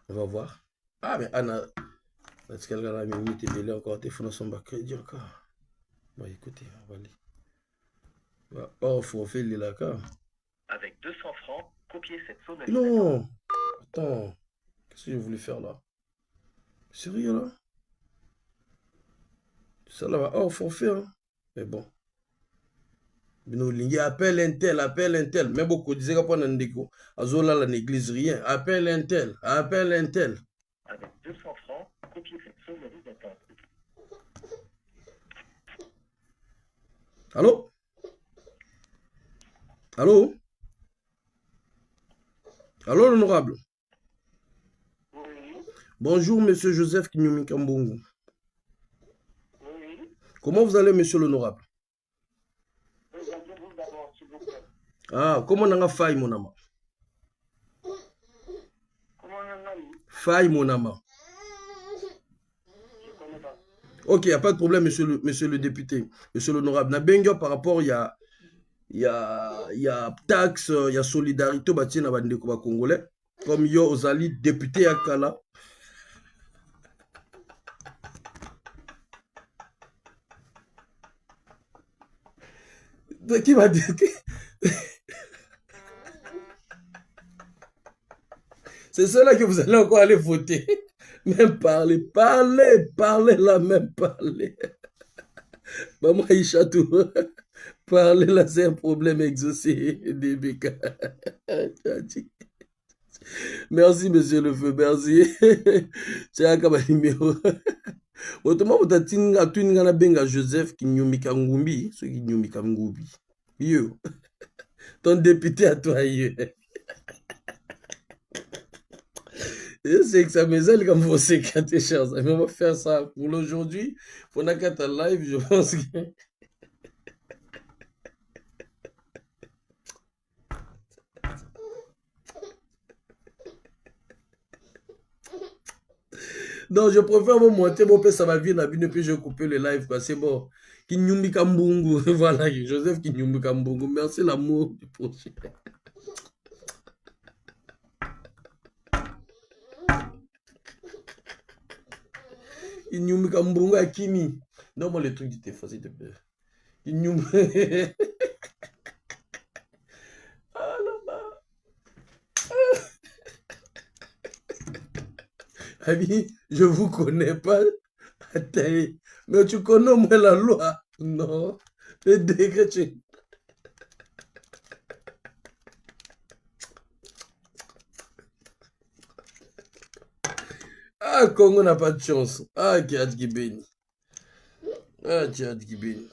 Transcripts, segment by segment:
On va voir. Ah, mais Anna, est-ce qu'elle a mis tes délais encore? Tes fonds sont pas crédit encore. Bon, écoutez, on va aller. Oh, faut faire les lacs. Avec 200 francs, copiez cette somme. Non! Attends, qu'est-ce que j'ai voulu faire là? Sérieux là? Ça là va hors forfait, hein? Mais bon. Binolingi appelle un tel, appelle un tel. Mais beaucoup disaient qu'on a ndeko. Azola la n'église rien. Appelle un tel, appelle un tel. Avec 200 francs, copiez cette somme d'attente. Allô? Allô? Allô, l'honorable? Oui. Bonjour, monsieur Joseph Kinyumi Kambungu. Oui. Comment vous allez, monsieur l'honorable? Présentez-vous d'abord, s'il vous plaît. Ah, comment on a failli, mon amant? Comment on a mis? Faille, mon amant. Je ne connais pas. Ok, il n'y a pas de problème, monsieur le député. Monsieur l'honorable. Nabenga, par rapport, il y a taxe, il y a solidarité, bah, tiens, na congolais. Comme yo, Ozali, député à Kala. Qui m'a dit? C'est cela que vous allez encore aller voter. Même parler là, même parler. Maman Aïcha, tout. Parler là, c'est un problème exaucé, DBK. Merci, monsieur le feu, merci. C'est un numéro. Autrement, vous avez benga Joseph qui nyumi kangumbi, ceux qui nyumi kangumbi. Yo, ton député à toi, yo. Je sais que ça me zèle comme vous sécatez, chers amis. On va faire ça pour l'aujourd'hui. Pour Nakata Live, je pense que. Non, je préfère vous monter, mon père, ça va venir, puis je vais couper le live, quoi. C'est bon. Kinyumbi Kambungu. Voilà, Joseph Kinyumbi Kambungu. Merci l'amour du prochain. Kinyumbi Kambungu Akimi. Non, moi, le truc du téléphone, s'il te plaît. Kinyumbi. Ah là-bas. Ami, je vous connais pas. Attends, mais tu connais au moins la loi. Non. Le décret, tu... Ah, Congo n'a pas de chance. Ah, Kiad Gibeni. Ah, Kiad Gibeni.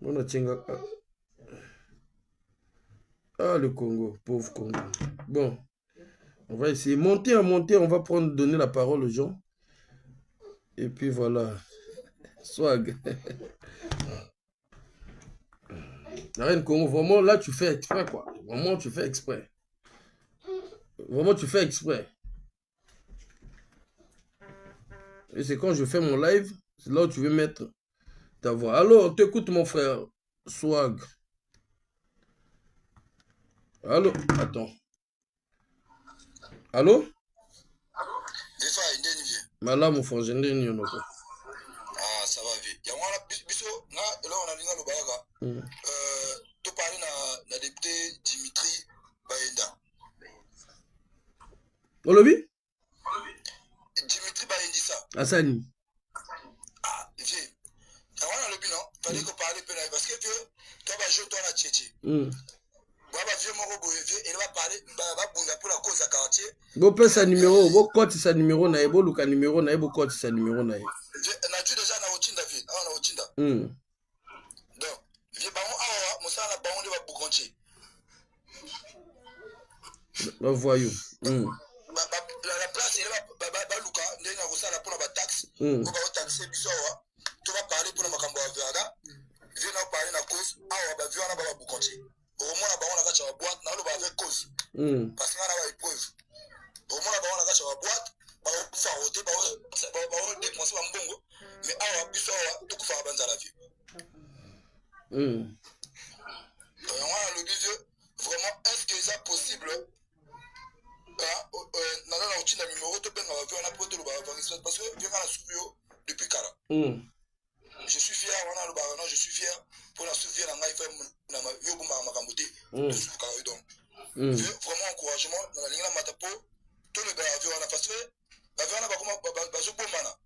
On a tient... Ah, le Congo, pauvre Congo. Bon, on va essayer. Monter, on va prendre, donner la parole aux gens. Et puis voilà. Swag. La reine Congo, vraiment, là, tu fais exprès, quoi. Vraiment, tu fais exprès. Vraiment, tu fais exprès. Et c'est quand je fais mon live, c'est là où tu veux mettre ta voix. Allô, on t'écoute, mon frère. Swag. Allô, attends. Allô? Mala, mon frère, je n'ai rien. Ah, ça va vite. Il y a un biso, là, on a l'ingénieur Bayaga. Tu parles na député Dimitri Bayenda. Olobi? Dimitri Bayendi ça. Asani. Ah, vieux. Il y a un lobby, non? Fallait qu'on parle peu parce que vieux, toi, bah, je dois la tchétché. Bah, vieux, mon robot, vieux, il va parler, bah, bunda pour la cause à quartier. Bon, peut sa numéro, bon, quoi, tu sa numéro, naïe, bon, Luka numéro, naïe, bon, quoi, tu sa numéro, naïe. N'a-tu déjà na Ochinda, vieux? Ah, na Ochinda. Donc, vieux, bah, on s'en a, bah, on va bougoncher. Bah, voyons. La place, il va, Luka, il va aussi la pour la taxe. On va taxer, tu vas parler pour le macambo à Verda. Vieux, n'a parlé na cause, bah, vieux, on va bougoncher. Au moins, on a gâché la boîte, on va avec cause. Parce qu'on a une preuve. Au moins, on a gâché la boîte, on va faire voter, on va dépenser un bon. Mais on va plus tout faire à la vie. On a le vieux, vraiment est-ce que c'est possible nana na otinda numéro to benga ba viona poto lo ba parce que viona na subio depuis kala je suis fier wana lo ba non je suis fier pour la souvenir na ngai femme na ma yobu ma makambote to su kala donc vraiment encouragement na linga matapo to le ba viona parce que ba viona ba koma ba zo bomana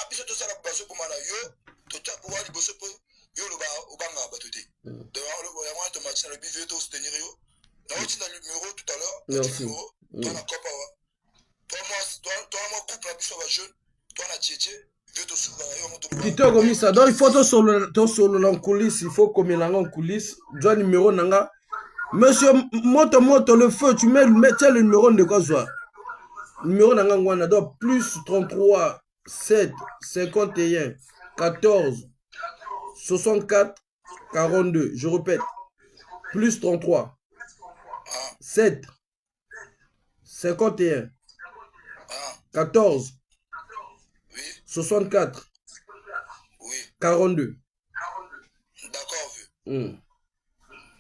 biso to sala ba zo bomana yo to ta pouvoir liboso po yo lo ba obanga ba toté donc lo ya wana to match na le bivio to soutenir yo na otinda le numéro tout à l'heure merci toi na kopa wa toi moi couple biso ba jeune toi na tietie vieux to souva yo moto kitoko misa donc il faut to solo en coulisses il faut comme en coulisses doit numéro nanga monsieur moto le feu tu mets le numéro de quoi soit numéro nanga ngwana donc plus 33 7 51 14 64 42 je répète plus 33 7 51 14 64 42. D'accord, vieux.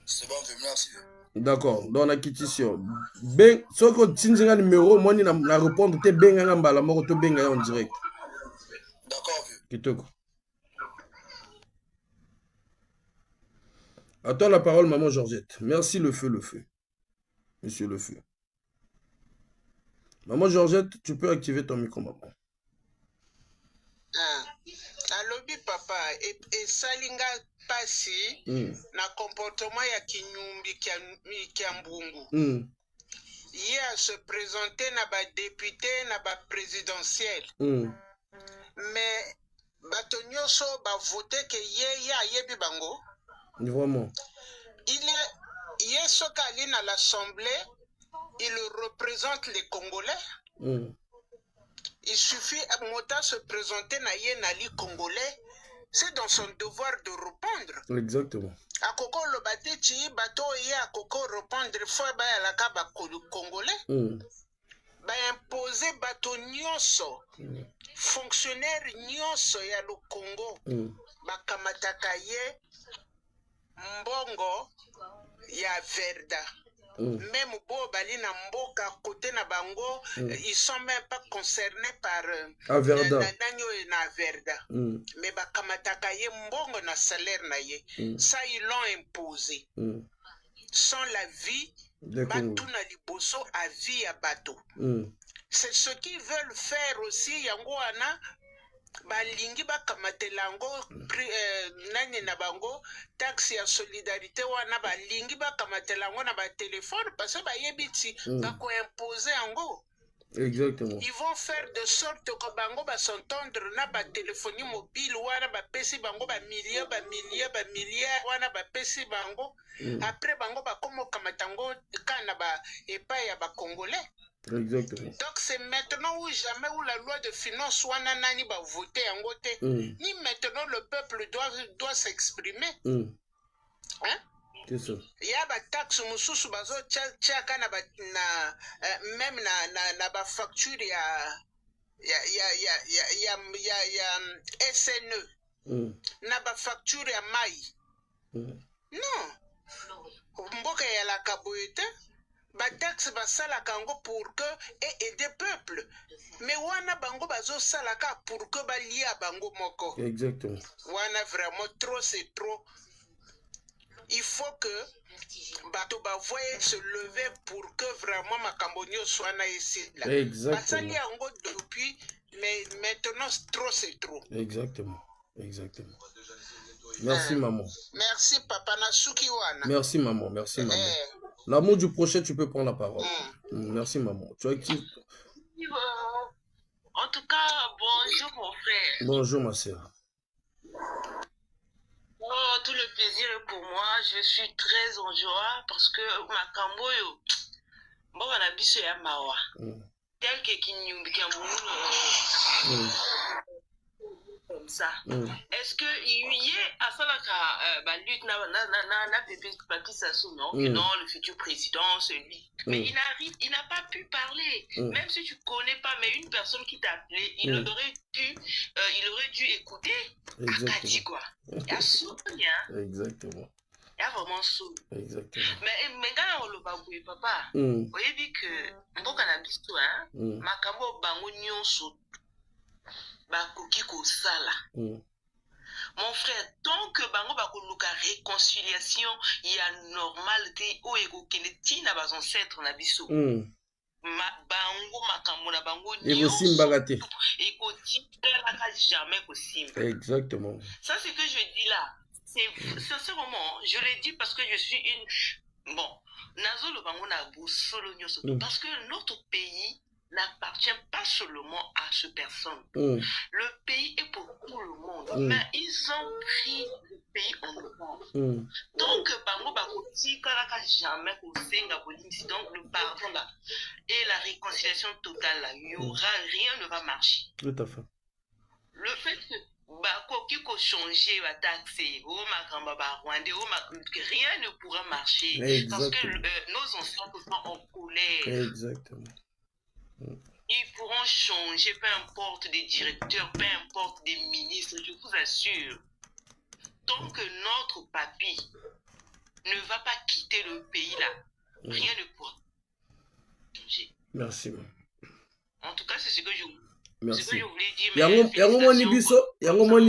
C'est bon, vieux, merci. D'accord, donc on a quitté sur. Ben, ce que tu as un numéro, moi, je vais répondre, tu es bien en bas, la mort, tu es bien en direct. D'accord, vieux. Kitoko. À toi la parole, maman Georgette. Merci le feu. Monsieur le feu. Maman Georgette, tu peux activer ton micro, maman. Alobi papa et salinga pasi na comportement ya kinyumbi kia mbungu. Hier se présenter na ba député na ba présidentiel. Mais bato nyonso ba voter que ye ya yebi bango. Vraiment. Il est sokali na l'Assemblée, il représente les Congolais. Il suffit à Mota se présenter na yenali congolais, c'est dans son devoir de répondre. Exactement. À Koko le batechi, bateau y a Koko répondre, fois ba la kaba congolais. Ba imposer bateau nyonso, fonctionnaire nyonso ya le Congo, ba kamataka ye mbongo ya verda. Même beau bali na mboka côté na bango ils sont même pas concernés par Verda. Na verda mais ba kamataka ye mbongo na salaire na ye ça ils l'ont imposé sans la vie batu na liboso à vie à bateau c'est ce qu'ils veulent faire aussi yango wana balingi bakamatelango nani na bango taxe ya solidarité wana balingi bakamatelango na ba téléphone parce que bayebiti bako imposer yango. Exactement. Ils vont faire de sorte que bango ba s'entendre na ba téléphonie mobile wana ba pesi bango ba milliers wana ba pesi bango après bango ba komo kamatango kana ba epa ya ba congolais. Exactement. Donc c'est maintenant ou jamais où la loi de finances soit nanani va voter en côté. Ni maintenant le peuple doit s'exprimer. Hein? C'est ça. Il y a des taxes mususu bazo tchaka na même na ba facture ya SNE. Na ba facture ya mai. Non. Mboka ya la kaboyete. Bataxe basala kango pour que et aider peuple mais wana bango bazo salaka pour que balia bango moko. Exactement. Wana vraiment trop c'est trop. Il faut que bato bavoye se lever pour que vraiment makambonio soit na ici là. Exactement. Basali yango depuis mais maintenant trop c'est trop. Exactement. Merci maman. Merci papa Nasuki wana. Merci maman. L'amour du prochain, tu peux prendre la parole. Merci, maman. Tu as activé. En tout cas, bonjour, mon frère. Bonjour, ma soeur. Oh, tout le plaisir est pour moi. Je suis très en joie parce que ma camboyo, bon, on a biso ya mawa. Tel que kinyumbi kiambulu. Comme ça. Est-ce que il y a ça la lutte na pépé papi Sassou non que non le futur président celui mais il n'a pas pu parler même si tu connais pas mais une personne qui t'a appelé il aurait dû écouter Akati quoi. Exactement. Il y a vraiment solo. Exactement. Mais quand on le babouille, papa, vous voyez dit que, mboka na biso, hein, makambo bango nyonso, bakoki kosala. Mon frère, tant que bango bakoluka réconciliation, il y a normalité, ou ekokende tina bas ancêtres na biso. Bango makambo na bango nyonso, ekotikalaka jamais kosimba. Exactement. Ça, c'est que je dis là. C'est sincèrement, je le dis parce que je suis une... Bon, Nazo Bango na solo nyoso, parce que notre pays n'appartient pas seulement à ce personne. Le pays est pour tout le monde. Mais ils ont pris le pays en otage. Donc, Bango Bakoti, Karaka jamais Kosenga Bolingsi, donc le pardon là, et la réconciliation totale là, il y aura rien ne va marcher. Tout à fait. Le fait que bakoki ko changer ba taxer o makamba ba rwandais rien ne pourra marcher. Exactement. Parce que nos anciens sont en colère. Exactement. Ils pourront changer, peu importe des directeurs, peu importe des ministres, je vous assure. Tant que notre papy ne va pas quitter le pays là, rien ne pourra changer. Merci. En tout cas, c'est ce que je Merci. Yango moni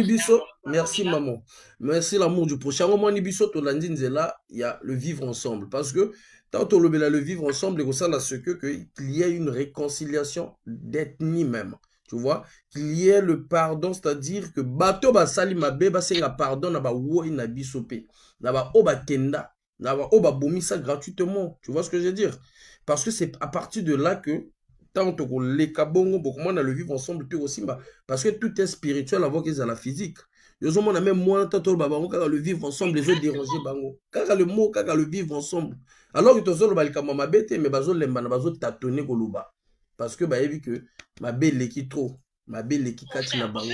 biso. Merci maman. Merci l'amour du prochain. Yango moni biso to landi nzela, il y a le vivre ensemble parce que tant on le vivre ensemble et ça là ce que qu'il y ait une réconciliation d'ethnie même. Tu vois, qu'il y ait le pardon, c'est-à-dire que bato ba sali mabe ba senga pardon na ba wo ina biso pe. Na ba oba kenda, na ba oba bomisa gratuitement. Tu vois ce que je veux dire? Parce que c'est à partir de là que tant que les kabongo beaucoup moins le vivre ensemble puis aussi parce que tout est spirituel avant qu'ils aient la physique. Yo zo mona même moi tant babango kaka le vivre ensemble les autres déranger bango. Kaka le mot kaka le vivre ensemble. Alors que tozo ba likama mabete mais bazo lemba na bazo tâtonner koloba. Parce que ba yebi que ma belle qui trop, ma belle qui kati na bango.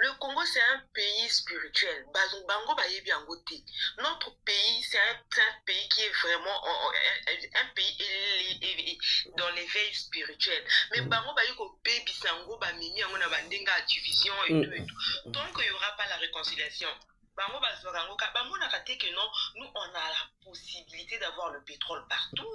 Le Congo, c'est un pays spirituel. Notre pays, c'est un pays qui est vraiment un pays dans l'éveil spirituel. Mais Bango Bayiko baby sango ba mimi on a bandenga division et tout et tout. Tant qu'il n'y aura pas la réconciliation, Bango Bazorango, Bango Nakate que non, nous on a la possibilité d'avoir le pétrole partout.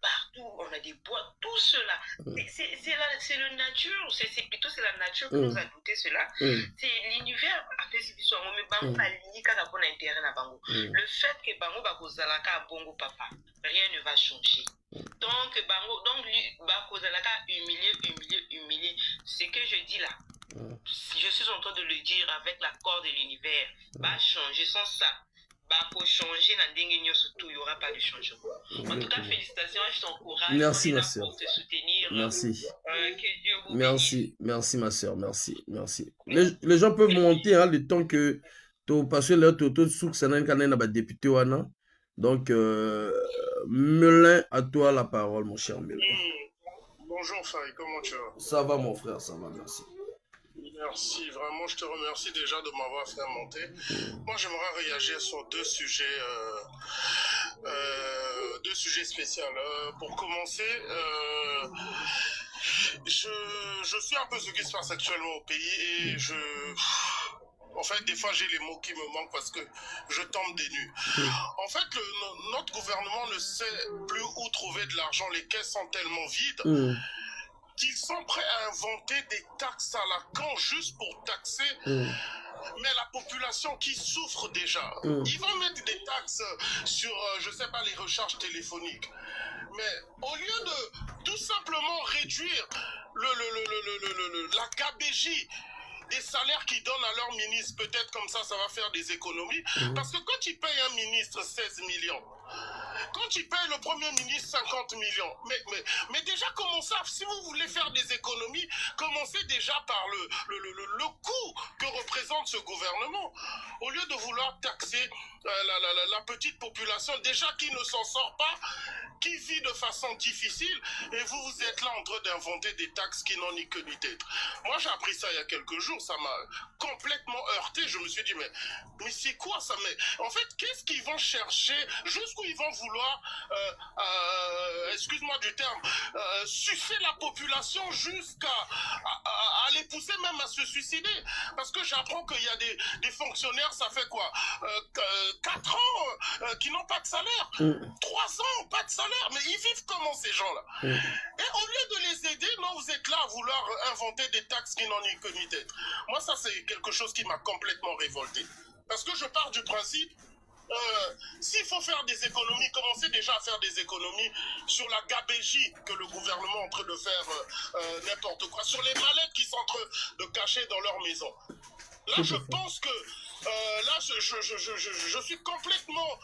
Partout, on a des bois, tout cela. C'est la nature, c'est plutôt c'est la nature qui nous a douté cela. C'est l'univers a fait ce qu'ils sont. Mais Bango Baligny quand on a intérêt à Bango. Le fait que Bango Bakozalaka a Bongo Papa, rien ne va changer. Donc Bango, donc Bakozalaka humilié. Ce que je dis là, je suis en train de le dire avec l'accord de l'univers. Va changer sans ça. Pour changer, il n'y aura pas de changement. En tout cas, félicitations, je t'encourage. Merci, ma soeur. Pour te soutenir. Merci. Que Dieu vous merci, ma soeur. Merci. Les gens peuvent monter hein, le temps que parce que là, tout souk ça n'a pas député wana. Donc, Melin, à toi la parole, mon cher Melin. Bonjour Faye, comment tu vas? Ça va, mon frère, ça va, merci. Merci, vraiment, je te remercie déjà de m'avoir fait monter. Moi, j'aimerais réagir sur deux sujets spéciaux. Pour commencer, je suis un peu ce qui se passe actuellement au pays et en fait, des fois, j'ai les mots qui me manquent parce que je tombe des nues. En fait, notre gouvernement ne sait plus où trouver de l'argent. Les caisses sont tellement vides qu'ils sont prêts à inventer des taxes à la con juste pour taxer mais la population qui souffre déjà. Ils vont mettre des taxes sur, je sais pas, les recharges téléphoniques. Mais au lieu de tout simplement réduire la gabégie des salaires qu'ils donnent à leurs ministres, peut-être comme ça va faire des économies. Parce que quand tu payes un ministre 16 millions, quand tu payes le premier ministre 50 millions, mais déjà commencez, si vous voulez faire des économies, commencez déjà par le coût que représente ce gouvernement. Au lieu de vouloir taxer la petite population, déjà qui ne s'en sort pas, qui vit de façon difficile, et vous êtes là en train d'inventer des taxes qui n'ont ni queue ni tête. Moi j'ai appris ça il y a quelques jours, ça m'a complètement heurté, je me suis dit mais c'est quoi ça? Mais en fait, qu'est-ce qu'ils vont chercher? Jusqu'où ils vont vouloir, excuse-moi du terme, sucer la population jusqu'à à les pousser même à se suicider. Parce que j'apprends qu'il y a des fonctionnaires, ça fait quoi 4 ans qui n'ont pas de salaire. 3 ans, pas de salaire. Mais ils vivent comment ces gens-là? Et au lieu de les aider, non, vous êtes là à vouloir inventer des taxes qui n'en ont que ni tête. Moi, ça, c'est quelque chose qui m'a complètement révolté. Parce que je pars du principe, s'il faut faire des économies, commencez déjà à faire des économies sur la gabégie que le gouvernement est en train de faire n'importe quoi, sur les mallettes qui sont en train de cacher dans leur maison. Là, je pense que là, je suis complètement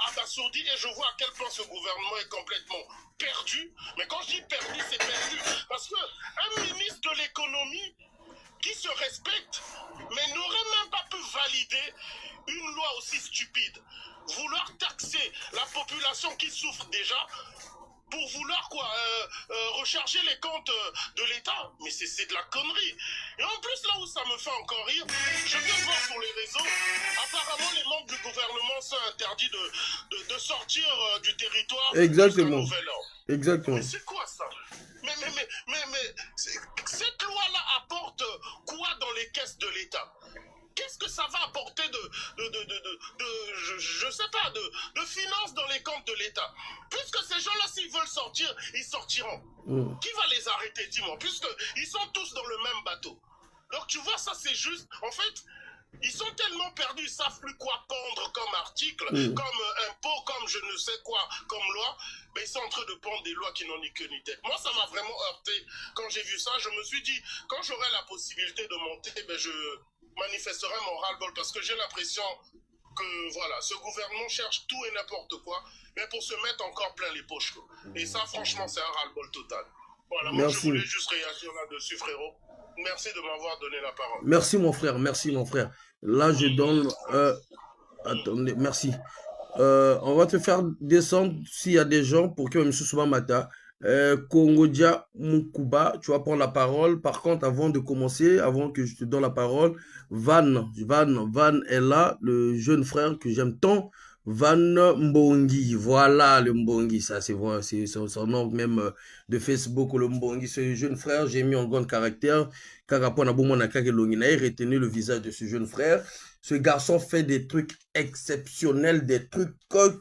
abasourdi et je vois à quel point ce gouvernement est complètement perdu. Mais quand je dis perdu, c'est perdu. Parce qu'un ministre de l'économie qui se respecte, mais n'aurait même pas pu valider une loi aussi stupide. Vouloir taxer la population qui souffre déjà pour vouloir quoi recharger les comptes de l'État. Mais c'est de la connerie. Et en plus, là où ça me fait encore rire, je viens de voir sur les réseaux, apparemment les membres du gouvernement sont interdits de sortir du territoire. Exactement. Exactement. Mais c'est quoi ça? Mais cette loi-là apporte quoi dans les caisses de l'État? Qu'est-ce que ça va apporter je sais pas, de finances dans les comptes de l'État? Puisque ces gens-là, s'ils veulent sortir, ils sortiront. Qui va les arrêter, dis-moi? Puisqu'ils sont tous dans le même bateau. Donc tu vois, ça c'est juste, en fait, ils sont tellement perdus, ils savent plus quoi pondre comme article, comme impôt, comme je ne sais quoi, comme loi, mais ils sont en train de pondre des lois qui n'ont ni queue ni tête. Moi, ça m'a vraiment heurté. Quand j'ai vu ça, je me suis dit, quand j'aurai la possibilité de monter, ben, je manifesterai mon ras-le-bol, parce que j'ai l'impression que, voilà, ce gouvernement cherche tout et n'importe quoi, mais pour se mettre encore plein les poches. Et ça, franchement, c'est un ras-le-bol total. Voilà, moi, je voulais juste réagir là-dessus, frérot. Merci de m'avoir donné la parole. Merci mon frère, merci mon frère. Là je donne... attendez, merci. On va te faire descendre s'il y a des gens pour que M. Soubamata, Kongodia Mukuba, tu vas prendre la parole. Par contre, avant de commencer, avant que je te donne la parole, Van est là, le jeune frère que j'aime tant. Van Mbongi, voilà le Mbongi, ça c'est vrai, c'est son nom même de Facebook, le Mbongi, ce jeune frère, j'ai mis en grand caractère, car après on a retenu le visage de ce jeune frère. Ce garçon fait des trucs exceptionnels, des trucs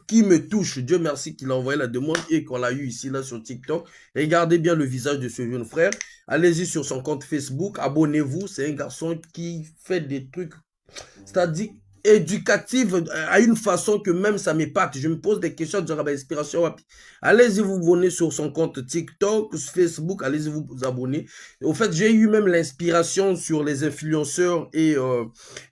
qui me touchent. Dieu merci qu'il a envoyé la demande et qu'on l'a eu ici là sur TikTok. Regardez bien le visage de ce jeune frère. Allez-y sur son compte Facebook, abonnez-vous. C'est un garçon qui fait des trucs, c'est-à-dire éducative à une façon que même ça m'épate. Je me pose des questions de inspiration. Allez-y vous abonner sur son compte TikTok, Facebook, allez-y vous abonner. Au fait, j'ai eu même l'inspiration sur les influenceurs et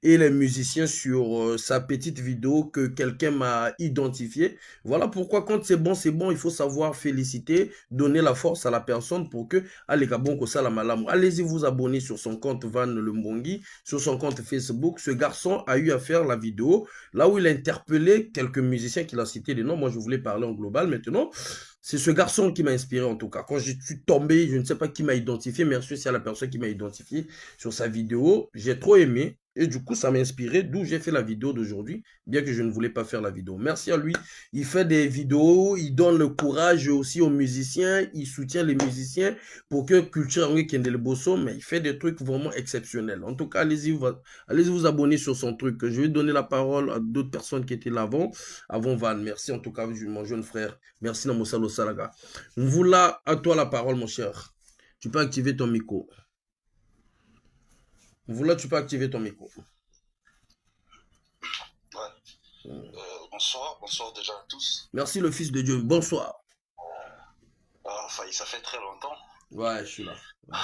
les musiciens sur sa petite vidéo que quelqu'un m'a identifié. Voilà pourquoi quand c'est bon, il faut savoir féliciter, donner la force à la personne pour que allez-y vous abonner sur son compte Van le Mbongi, sur son compte Facebook. Ce garçon a eu à faire la vidéo là où il a interpellé quelques musiciens qu'il a cité les noms. Moi je voulais parler en global maintenant. C'est ce garçon qui m'a inspiré en tout cas. Quand je suis tombé, je ne sais pas qui m'a identifié, merci à la personne qui m'a identifié sur sa vidéo. J'ai trop aimé et du coup ça m'a inspiré, d'où j'ai fait la vidéo d'aujourd'hui, bien que je ne voulais pas faire la vidéo. Merci à lui. Il fait des vidéos, il donne le courage aussi aux musiciens, il soutient les musiciens pour que culture le bosso, mais il fait des trucs vraiment exceptionnels. En tout cas, allez-y vous abonner sur son truc. Je vais donner la parole à d'autres personnes qui étaient là avant Van. Merci en tout cas, mon jeune frère. Merci Namosalo Salaga. Voilà, à toi la parole, mon cher. Tu peux activer ton micro. Voilà, tu peux activer ton micro. Ouais. Bonsoir déjà à tous. Merci le Fils de Dieu. Bonsoir. Enfin, ça fait très longtemps. Ouais, je suis là. Ouais.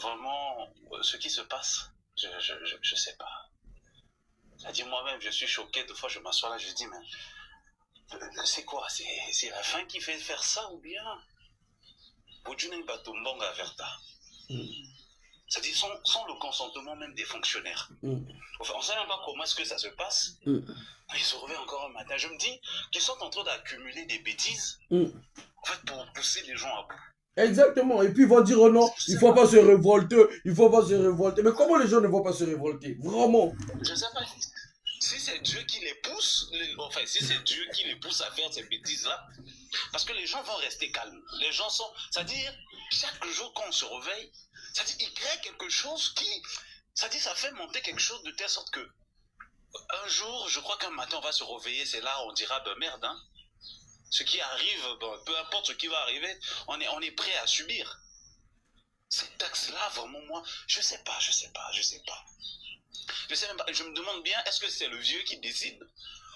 Vraiment, ce qui se passe, je sais pas. C'est-à-dire moi-même, je suis choqué. Des fois, je m'assois là, je dis, mais c'est quoi? C'est la fin qui fait faire ça ou bien Bojuna Batombonga Verta. C'est-à-dire sans le consentement même des fonctionnaires. Enfin, on ne sait même pas comment est-ce que ça se passe. Ils se réveillent encore un matin. Je me dis qu'ils sont en train d'accumuler des bêtises en fait, pour pousser les gens à bout. Exactement. Et puis ils vont dire oh non, il ne faut pas se révolter. Il ne faut pas se révolter. Mais comment les gens ne vont pas se révolter? Vraiment. Je ne sais pas si c'est Dieu qui les pousse, enfin si c'est Dieu qui les pousse à faire ces bêtises-là. Parce que les gens vont rester calmes. Les gens sont... C'est-à-dire, chaque jour quand on se réveille, Ça dit, il crée quelque chose qui, ça dit, ça fait monter quelque chose de telle sorte que un jour, je crois qu'un matin, on va se réveiller, c'est là, on dira, ben merde, hein. Ce qui arrive, bon, peu importe ce qui va arriver, on est prêt à subir. Cette taxe-là, vraiment, moi, je sais pas. Je sais même pas. Je me demande bien, est-ce que c'est le vieux qui décide?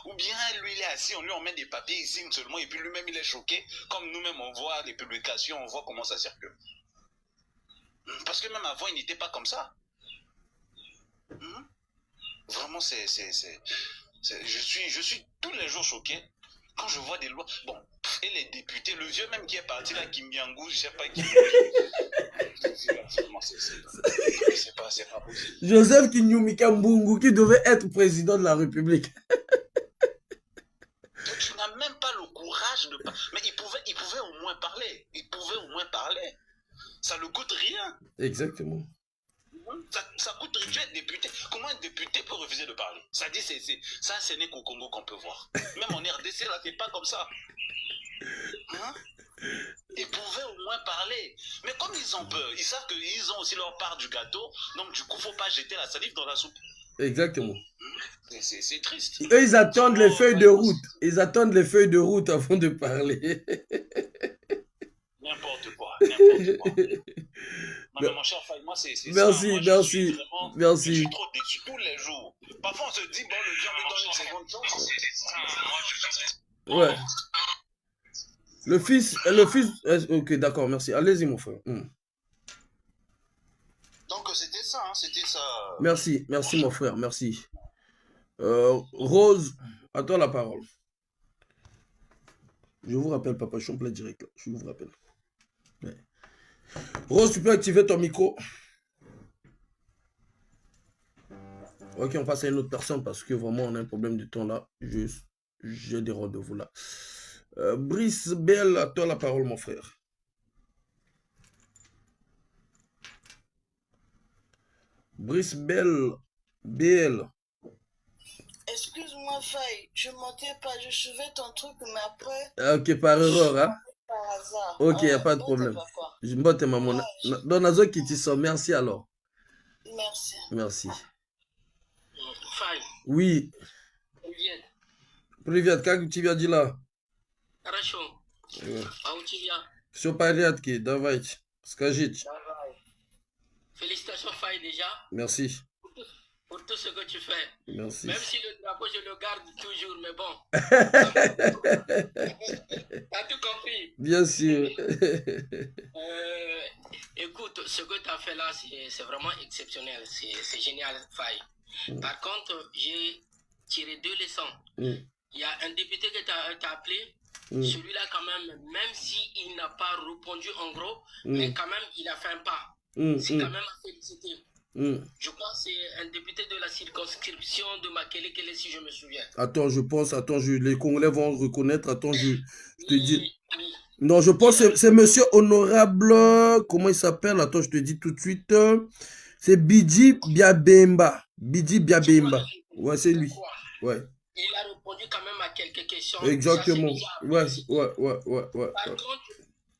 Ou bien lui, il est assis, on lui emmène des papiers, il signe seulement, et puis lui-même, il est choqué. Comme nous-mêmes, on voit les publications, on voit comment ça circule. Parce que même avant, il n'était pas comme ça. Vraiment, je suis tous les jours choqué quand je vois des lois. Bon, et les députés, le vieux même qui est parti là, Kim Biangou, je sais pas qui. C'est pas possible. Joseph Kinyumika Mbungu qui devait être président de la République. Tu n'as même pas le courage de parler. Mais il pouvait au moins parler. Ça ne coûte rien. Exactement. Ça coûte rien. Tu es député. Comment un député peut refuser de parler? Ça dit, ça, ce n'est qu'au Congo qu'on peut voir. Même en RDC, là, c'est pas comme ça. Hein? Ils pouvaient au moins parler. Mais comme ils ont peur, ils savent qu'ils ont aussi leur part du gâteau. Donc, du coup, il ne faut pas jeter la salive dans la soupe. Exactement. C'est triste. Eux, ils attendent les feuilles de route. Ils attendent les feuilles de route avant de parler. N'importe quoi. Non, mais mon cher Faye, moi, c'est merci, ça. Moi, merci. Je suis trop déçu tous les jours. Parfois, on se dit, bon, le Dieu me donne une seconde chance. Ouais. Le fils, ok, d'accord, merci. Allez-y, mon frère. Donc, c'était ça, hein, c'était ça. Merci, mon frère, merci. Rose, à toi la parole. Je vous rappelle, papa, je suis en plein direct, là. Je vous rappelle. Ouais. Rose, tu peux activer ton micro. Ok, on passe à une autre personne parce que vraiment, on a un problème de temps là. J'ai des rendez-vous là. Brice Bell, à toi la parole, mon frère. Brice Bell, BL. Excuse-moi, Faye, je montais pas, je suivais ton truc, mais après... Ok, par erreur, hein? Par hasard. Ok, il n'y a pas de problème. Je me tes maman. Donazo qui t'y sort, merci alors. Merci. Merci. Faye. Oui. Привет, как у тебя дела? Хорошо. А у тебя? Все в порядке, давайте, скажите. Félicitations, Faye, déjà. Merci. Pour tout ce que tu fais. Merci. Même si le drapeau, je le garde toujours, mais bon. T'as tout compris? Bien sûr. Écoute, ce que tu as fait là, c'est vraiment exceptionnel. C'est génial, Faye. Par contre, j'ai tiré 2 leçons. Il y a un député qui t'a appelé. Celui-là, quand même s'il n'a pas répondu en gros, mais quand même, il a fait un pas. C'est quand même à féliciter. Je crois que c'est un député de la circonscription de Makele, si je me souviens. Attends, les Congolais vont reconnaître. Attends, je te dis. Oui. Non, je pense que c'est monsieur honorable. Comment il s'appelle? Attends, je te dis tout de suite. C'est Bidji Biabemba. Ouais, c'est lui. Ouais. Il a répondu quand même à quelques questions. Exactement. Ouais. Par contre,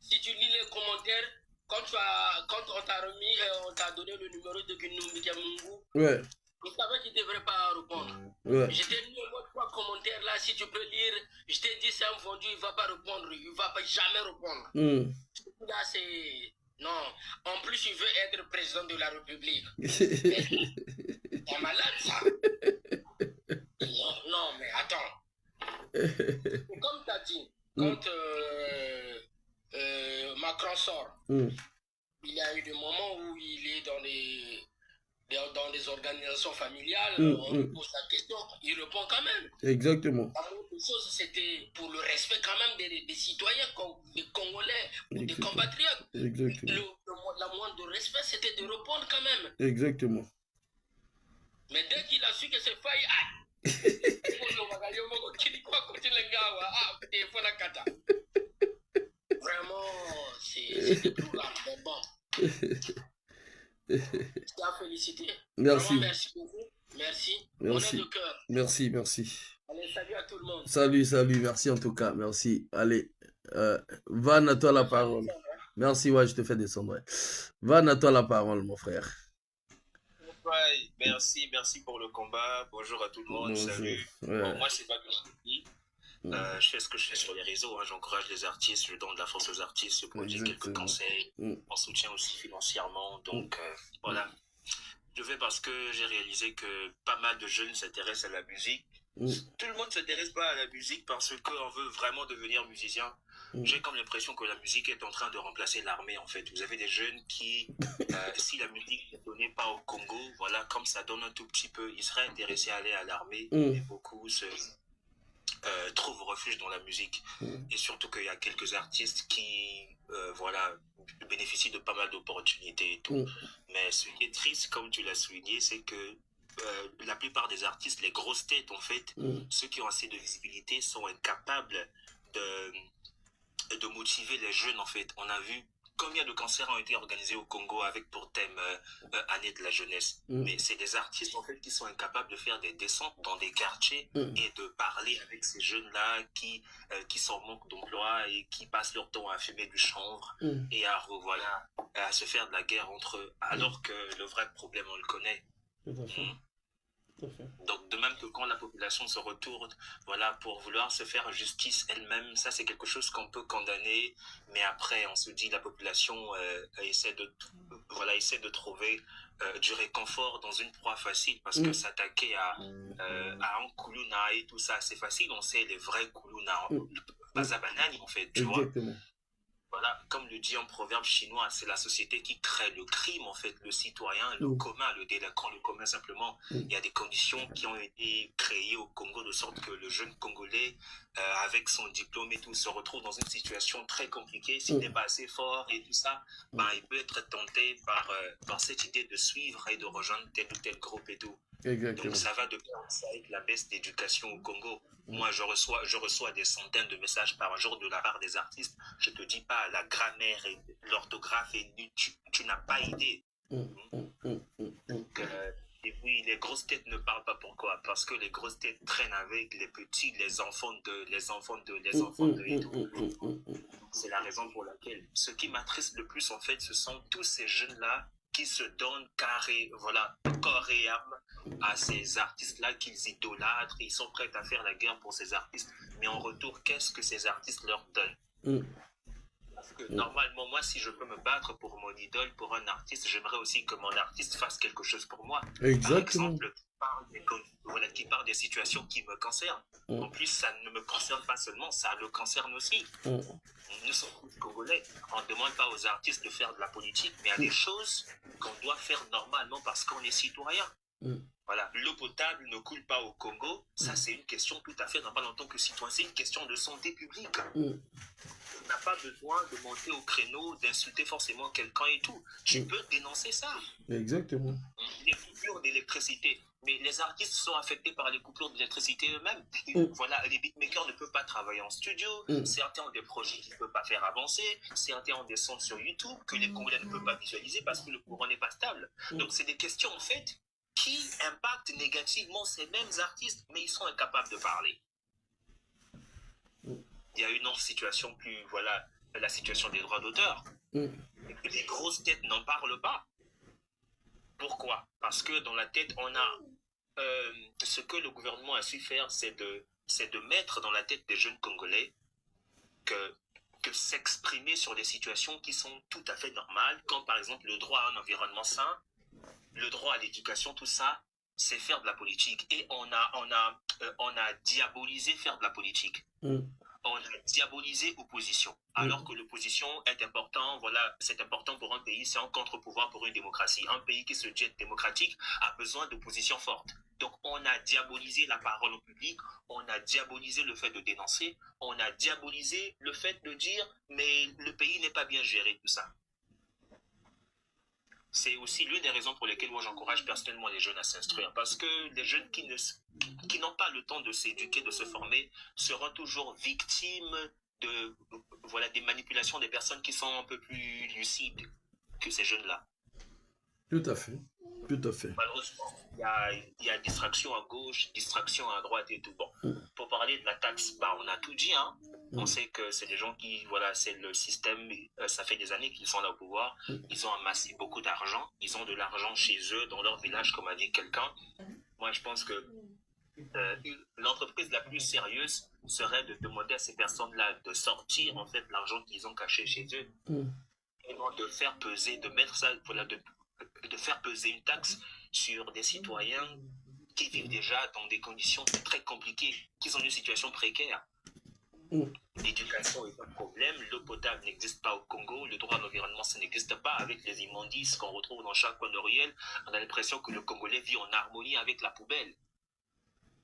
si tu lis les commentaires, quand on t'a remis, on t'a donné le numéro de Kinyumika Mbungu, ouais. Je savais qu'il ne devrait pas répondre. Ouais. Je t'ai mis au moins 3 commentaires là, si tu peux lire. Je t'ai dit c'est un vendu, il ne va pas répondre, il ne va pas jamais répondre. Là, c'est... Non. En plus, il veut être président de la République. C'est malade, ça. Non, mais attends. Comme tu as dit, quand Macron sort, il y a eu des moments où il est dans les organisations familiales, on lui pose la question, il répond quand même. Exactement. L'autre chose, c'était pour le respect quand même des citoyens, des Congolais, des compatriotes. Exactement. La moindre respect, c'était de répondre quand même. Exactement. Mais dès qu'il a su que c'est failli, vraiment, c'est déplorable, mais bon. C'est à féliciter. Merci. Vraiment, merci beaucoup. Merci. Merci. De cœur. Merci. Allez, salut à tout le monde. Salut, merci en tout cas, merci. Allez, Van, à toi la parole. Merci, ouais, je te fais descendre. Ouais. Van, à toi la parole, mon frère. Ouais, merci pour le combat. Bonjour à tout le monde, Bonjour. salut. Ouais. Bon, moi, c'est pas que je fais ce que je fais sur les réseaux. Hein. J'encourage les artistes, je donne de la force aux artistes, je produis quelques conseils, en soutien aussi financièrement. Donc, voilà. Je fais parce que j'ai réalisé que pas mal de jeunes s'intéressent à la musique. Tout le monde ne s'intéresse pas à la musique parce qu'on veut vraiment devenir musicien. J'ai comme l'impression que la musique est en train de remplacer l'armée, en fait. Vous avez des jeunes qui, si la musique ne donnait pas au Congo, voilà, comme ça donne un tout petit peu, ils seraient intéressés à aller à l'armée. Et beaucoup se trouvent refuge dans la musique. Et surtout qu'il y a quelques artistes qui, voilà, bénéficient de pas mal d'opportunités et tout. Mais ce qui est triste, comme tu l'as souligné, c'est que la plupart des artistes, les grosses têtes, en fait, ceux qui ont assez de visibilité sont incapables de motiver les jeunes, en fait. On a vu combien de concerts ont été organisés au Congo avec pour thème Année de la jeunesse. Mais c'est des artistes, en fait, qui sont incapables de faire des descentes dans des quartiers et de parler avec ces jeunes-là qui sont en manque d'emploi et qui passent leur temps à fumer du chanvre et à, voilà, à se faire de la guerre entre eux, alors que le vrai problème, on le connaît. Donc, de même que quand la population se retourne, voilà, pour vouloir se faire justice elle-même, ça c'est quelque chose qu'on peut condamner, mais après on se dit la population essaie de trouver du réconfort dans une proie facile, parce que s'attaquer à un Kuluna et tout ça, c'est facile, on sait les vrais Kuluna, Bazabanani en fait, tu vois. Voilà, comme le dit un proverbe chinois, c'est la société qui crée le crime, en fait, le citoyen, le commun, le délinquant, le commun simplement. Il y a des conditions qui ont été créées au Congo de sorte que le jeune Congolais, avec son diplôme et tout, se retrouve dans une situation très compliquée. S'il n'est pas assez fort et tout ça, ben, il peut être tenté par cette idée de suivre et de rejoindre tel ou tel groupe et tout. Donc ça va de pair avec la baisse d'éducation au Congo. Moi, je reçois des centaines de messages par jour de la part des artistes. Je te dis pas, la grammaire et l'orthographe est nulle. Tu n'as pas idée. Donc, et puis, les grosses têtes ne parlent pas. Pourquoi? Parce que les grosses têtes traînent avec les petits, les enfants de et tout. C'est la raison pour laquelle. Ce qui m'attriste le plus, en fait, ce sont tous ces jeunes-là qui se donnent corps et âme à ces artistes-là qu'ils idolâtrent. Ils sont prêts à faire la guerre pour ces artistes. Mais en retour, qu'est-ce que ces artistes leur donnent? Parce que normalement, moi, si je peux me battre pour mon idole, pour un artiste, j'aimerais aussi que mon artiste fasse quelque chose pour moi. Exactement. Par exemple, qui parle des situations qui me concernent. En plus, ça ne me concerne pas seulement, ça le concerne aussi. Nous sommes tous Congolais. On ne demande pas aux artistes de faire de la politique, mais il y a des choses qu'on doit faire normalement parce qu'on est citoyen. Voilà, l'eau potable ne coule pas au Congo. Ça, c'est une question tout à fait normale en tant que citoyen. C'est une question de santé publique. Tu n'as pas besoin de monter au créneau, d'insulter forcément quelqu'un et tout. Tu peux dénoncer ça. Exactement. Les coupures d'électricité. Mais les artistes sont affectés par les coupures d'électricité eux-mêmes. Voilà, les beatmakers ne peuvent pas travailler en studio. Certains ont des projets qu'ils ne peuvent pas faire avancer. Certains ont des sons sur YouTube que les Congolais ne peuvent pas visualiser parce que le courant n'est pas stable. Donc, c'est des questions, en fait, qui impactent négativement ces mêmes artistes, mais ils sont incapables de parler. Il y a une autre situation plus, voilà, la situation des droits d'auteur. Les grosses têtes n'en parlent pas. Pourquoi? Parce que dans la tête, on a ce que le gouvernement a su faire, c'est de mettre dans la tête des jeunes Congolais que s'exprimer sur des situations qui sont tout à fait normales, comme par exemple le droit à un environnement sain, le droit à l'éducation, tout ça, c'est faire de la politique. Et on a diabolisé faire de la politique. On a diabolisé opposition. Alors que l'opposition est important, voilà, c'est important pour un pays, c'est un contre-pouvoir pour une démocratie. Un pays qui se dit être démocratique a besoin d'opposition forte. Donc on a diabolisé la parole au public, on a diabolisé le fait de dénoncer, on a diabolisé le fait de dire mais le pays n'est pas bien géré, tout ça. C'est aussi l'une des raisons pour lesquelles moi j'encourage personnellement les jeunes à s'instruire. Parce que les jeunes qui n'ont pas le temps de s'éduquer, de se former, seront toujours victimes des manipulations des personnes qui sont un peu plus lucides que ces jeunes-là. Tout à fait. Tout à fait. Malheureusement, il y a distraction à gauche, distraction à droite et tout. Bon, pour parler de la taxe, bah, on a tout dit. Hein. On sait que c'est des gens qui, voilà, c'est le système, ça fait des années qu'ils sont là au pouvoir. Ils ont amassé beaucoup d'argent. Ils ont de l'argent chez eux, dans leur village, comme a dit quelqu'un. Moi, je pense que l'entreprise la plus sérieuse serait de demander à ces personnes-là de sortir, en fait, l'argent qu'ils ont caché chez eux. Et non de faire peser, de mettre ça, voilà, de faire peser une taxe sur des citoyens qui vivent déjà dans des conditions très compliquées, qui sont dans une situation précaire. L'éducation est un problème, l'eau potable n'existe pas au Congo, le droit à l'environnement, ça n'existe pas avec les immondices qu'on retrouve dans chaque coin de ruelle. On a l'impression que le Congolais vit en harmonie avec la poubelle.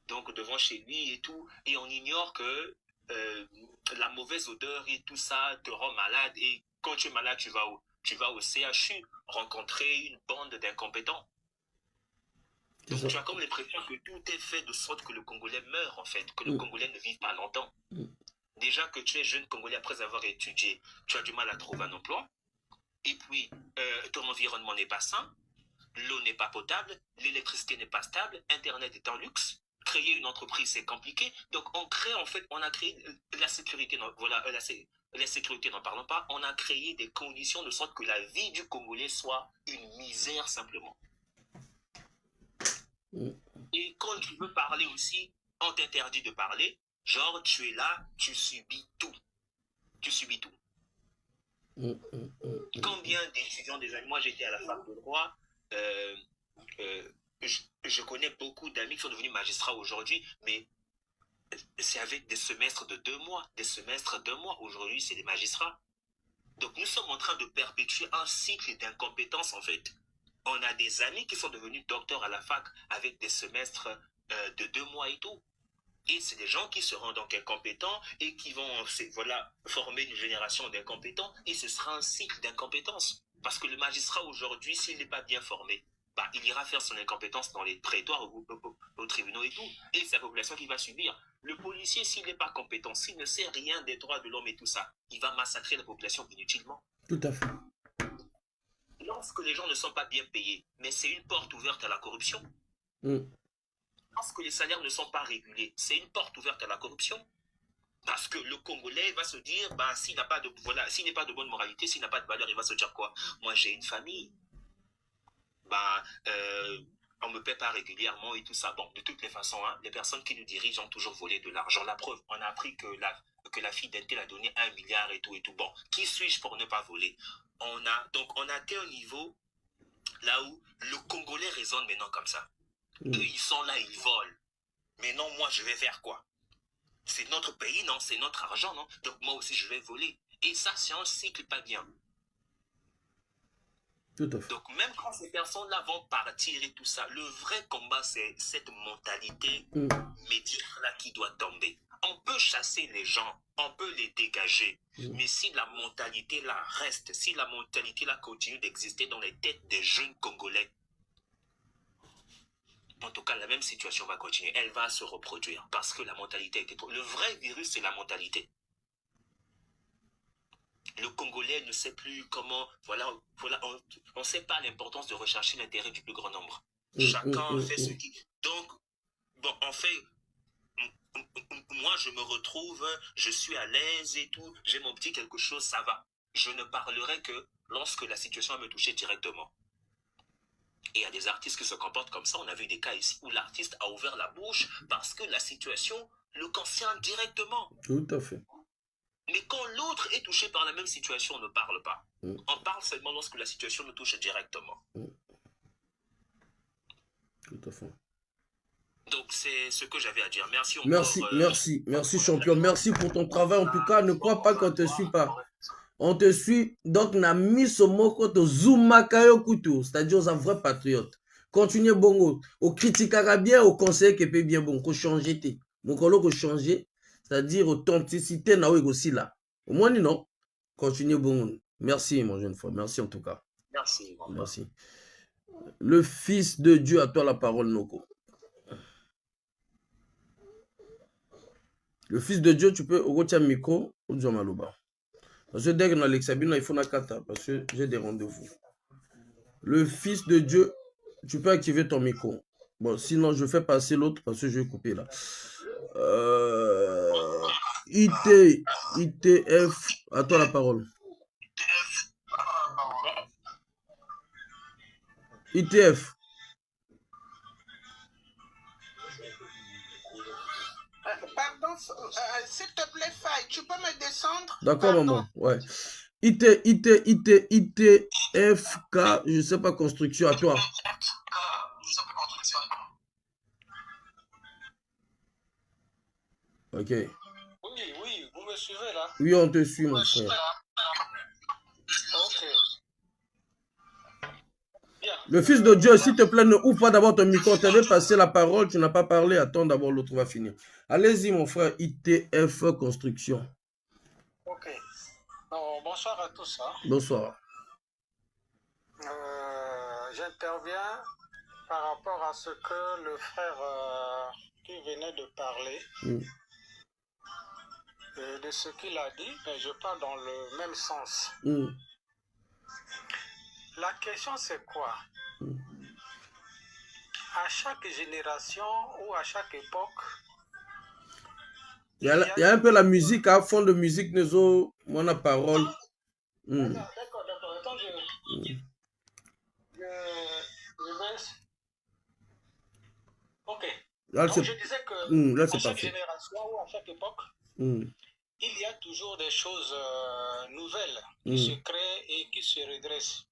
Donc devant chez lui et tout, et on ignore que la mauvaise odeur et tout ça te rend malade, et quand tu es malade, tu vas où? Tu vas au CHU rencontrer une bande d'incompétents. Donc tu as comme l'impression que tout est fait de sorte que le Congolais meurt en fait, que le Congolais ne vive pas longtemps. Déjà que tu es jeune Congolais après avoir étudié, tu as du mal à trouver un emploi. Et puis ton environnement n'est pas sain, l'eau n'est pas potable, l'électricité n'est pas stable, Internet est un luxe. Créer une entreprise c'est compliqué. Donc on a créé la sécurité, voilà, la sécurité n'en parlons pas, on a créé des conditions de sorte que la vie du Congolais soit une misère simplement. Et quand tu veux parler aussi, on t'interdit de parler, genre tu es là, tu subis tout. Tu subis tout. Combien d'étudiants, des amis, moi j'étais à la fac de droit, je connais beaucoup d'amis qui sont devenus magistrats aujourd'hui, mais c'est avec des semestres de 2 mois, des semestres de 2 mois. Aujourd'hui, c'est des magistrats. Donc, nous sommes en train de perpétuer un cycle d'incompétence, en fait. On a des amis qui sont devenus docteurs à la fac avec des semestres de 2 mois et tout. Et c'est des gens qui seront donc incompétents et qui vont, voilà, former une génération d'incompétents. Et ce sera un cycle d'incompétence. Parce que le magistrat, aujourd'hui, s'il n'est pas bien formé, bah, il ira faire son incompétence dans les prétoires, aux tribunaux et tout. Et c'est la population qui va subir. Le policier, s'il n'est pas compétent, s'il ne sait rien des droits de l'homme et tout ça, il va massacrer la population inutilement. Tout à fait. Lorsque les gens ne sont pas bien payés, mais c'est une porte ouverte à la corruption. Lorsque les salaires ne sont pas régulés, c'est une porte ouverte à la corruption. Parce que le Congolais va se dire, bah, s'il n'a pas de, voilà, s'il n'est pas de bonne moralité, s'il n'a pas de valeur, il va se dire quoi? Moi, j'ai une famille. Bah, on ne me paie pas régulièrement et tout ça. Bon, de toutes les façons, hein, les personnes qui nous dirigent ont toujours volé de l'argent. La preuve, on a appris que la fille d'Intel a donné 1 milliard et tout et tout. Bon, qui suis-je pour ne pas voler? Donc, on a atteint un niveau là où le Congolais raisonne maintenant comme ça. Eux, ils sont là, ils volent. Mais non, moi, je vais faire quoi? C'est notre pays, non? C'est notre argent, non? Donc, moi aussi, je vais voler. Et ça, c'est un cycle pas bien. Donc même quand ces personnes-là vont partir et tout ça, le vrai combat, c'est cette mentalité médiocre-là qui doit tomber. On peut chasser les gens, on peut les dégager, mais si la mentalité-là reste, si la mentalité-là continue d'exister dans les têtes des jeunes Congolais, en tout cas, la même situation va continuer. Elle va se reproduire parce que la mentalité était trop... Le vrai virus, c'est la mentalité. Le Congolais ne sait plus comment, voilà, on ne sait pas l'importance de rechercher l'intérêt du plus grand nombre. Chacun fait ce qui... Donc, bon, en fait, moi je me retrouve, je suis à l'aise et tout, j'ai mon petit quelque chose, ça va. Je ne parlerai que lorsque la situation va me toucher directement. Et il y a des artistes qui se comportent comme ça, on a vu des cas ici où l'artiste a ouvert la bouche parce que la situation le concerne directement. Tout à fait. Mais quand l'autre est touché par la même situation, on ne parle pas. On parle seulement lorsque la situation nous touche directement. Tout à fait. Donc c'est ce que j'avais à dire. Merci encore. Merci champion. Merci pour ton travail. En tout cas, ne crois pas qu'on ne te suit pas. On te suit. Donc, on a mis ce mot contre Zoumakayo Koutou, c'est-à-dire aux vrais patriotes. Continuez bon. Au critique bien, au conseil qui peut bien bon. Qu'on change. Donc, on a changé. C'est-à-dire authenticité, aussi là. Au moins, non. Continuez bon. Merci, mon jeune frère. Merci en tout cas. Merci. Merci. Le Fils de Dieu, à toi la parole, Noko. Le Fils de Dieu, tu peux retirer le micro ou dire Malouba. Parce que dès que dans l'exabine, il faut la cata parce que j'ai des rendez-vous. Le Fils de Dieu, Tu peux activer ton micro. Bon, sinon, je fais passer l'autre parce que je vais couper là. ITF, à toi la parole. ITF. Pardon, s'il te plaît, Faye, tu peux me descendre? D'accord, maman, ouais. ITFK, je sais pas, construction, à toi. Ok. Oui, vous me suivez là? Oui, on te suit, mon frère. Ok. Bien. Le fils de Dieu, s'il te plaît, ne ouvre pas d'abord ton micro. Tu avais passé la parole, tu n'as pas parlé. Attends d'abord, l'autre va finir. Allez-y, mon frère, ITF Construction. Ok. Non, bonsoir à tous. Hein. Bonsoir. J'interviens par rapport à ce que le frère qui venait de parler, de ce qu'il a dit, mais je parle dans le même sens. La question, c'est quoi? À chaque génération ou à chaque époque, il y a un peu la musique, à fond de musique, nous avons la parole. D'accord. Attends, je baisse. Ok. Là, donc, je disais que là, à chaque parfait. génération ou à chaque époque, il y a toujours des choses nouvelles qui se créent et qui se redressent.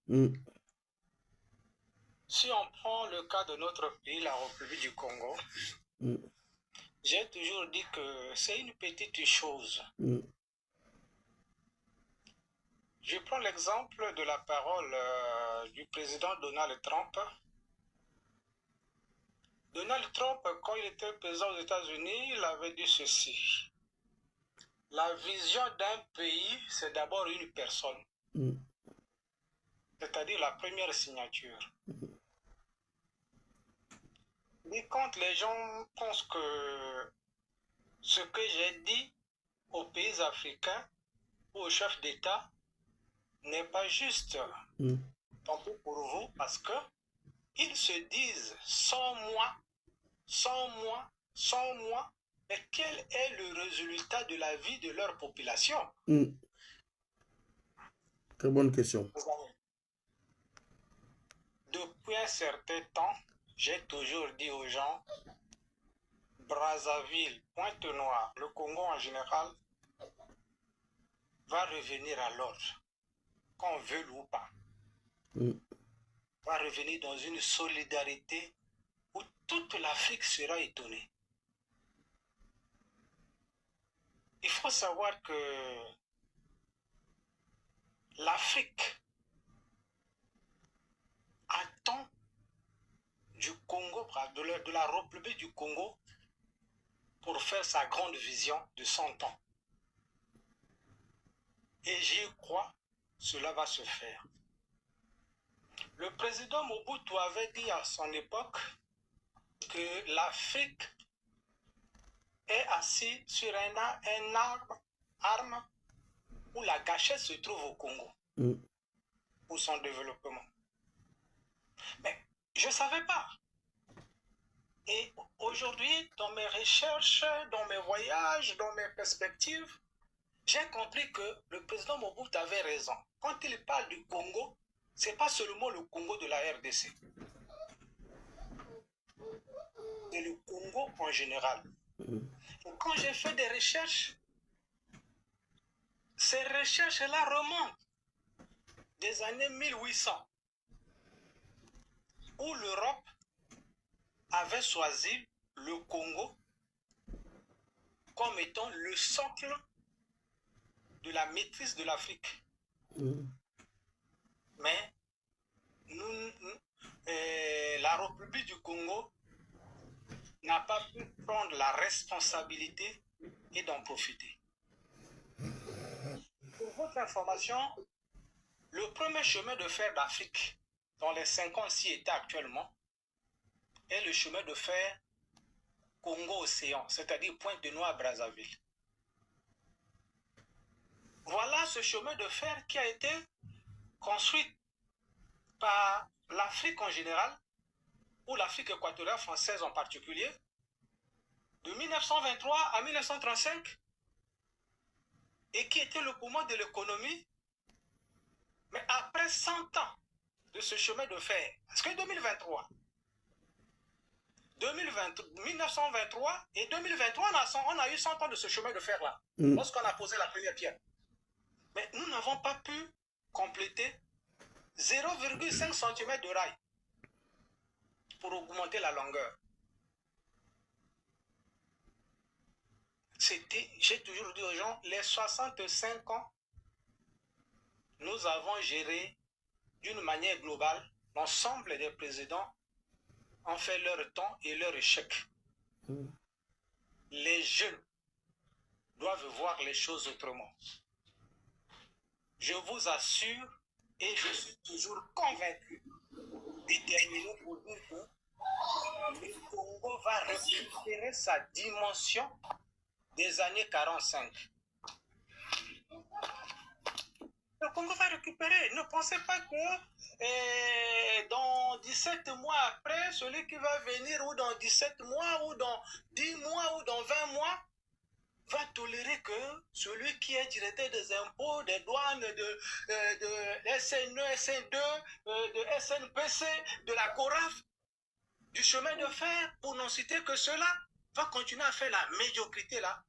Si on prend le cas de notre pays, la République du Congo, j'ai toujours dit que c'est une petite chose. Je prends l'exemple de la parole du président Donald Trump. Donald Trump, quand il était président aux États-Unis, il avait dit ceci. La vision d'un pays, c'est d'abord une personne. C'est-à-dire la première signature. Et quand les gens pensent que ce que j'ai dit aux pays africains ou aux chefs d'État n'est pas juste, tant pis pour vous, parce que ils se disent sans moi, mais quel est le résultat de la vie de leur population? Très bonne question. Depuis un certain temps, j'ai toujours dit aux gens, Brazzaville, Pointe-Noire, le Congo en général, va revenir à l'ordre, qu'on veuille ou pas. Va revenir dans une solidarité où toute l'Afrique sera étonnée. Il faut savoir que l'Afrique attend du Congo, de la République du Congo, pour faire sa grande vision de 100 ans. Et j'y crois, cela va se faire. Le président Mobutu avait dit à son époque que l'Afrique est assise sur un arme où la gâchette se trouve au Congo pour son développement. Mais je ne savais pas. Et aujourd'hui, dans mes recherches, dans mes voyages, dans mes perspectives, j'ai compris que le président Mobutu avait raison. Quand il parle du Congo, ce n'est pas seulement le Congo de la RDC. C'est le Congo en général. Et quand j'ai fait des recherches, ces recherches-là remontent des années 1800, où l'Europe avait choisi le Congo comme étant le socle de la maîtrise de l'Afrique. Mais la République du Congo n'a pas pu prendre la responsabilité et d'en profiter. Pour votre information, le premier chemin de fer d'Afrique, dans les 56 États actuellement, est le chemin de fer Congo-Océan, c'est-à-dire Pointe-Noire-Brazzaville. Voilà ce chemin de fer qui a été construit par l'Afrique en général ou l'Afrique équatoriale française en particulier, de 1923 à 1935, et qui était le poumon de l'économie, mais après 100 ans de ce chemin de fer, parce que 1923 et 2023, on a eu 100 ans de ce chemin de fer-là, lorsqu'on a posé la première pierre. Mais nous n'avons pas pu compléter 0,5 cm de rail pour augmenter la longueur. J'ai toujours dit aux gens, les 65 ans, nous avons géré d'une manière globale, l'ensemble des présidents ont fait leur temps et leur échec. Les jeunes doivent voir les choses autrement. Je vous assure, et je suis toujours convaincu, déterminé pour dire que le Congo va récupérer sa dimension des années 45. Le Congo va récupérer. Ne pensez pas que dans 17 mois après, celui qui va venir, ou dans 17 mois, ou dans 10 mois, ou dans 20 mois, va tolérer que celui qui est directeur des impôts, des douanes, de SNE, SN2, de SNPC, de la CORAF, du chemin de fer, pour n'en citer que cela, va continuer à faire la médiocrité là.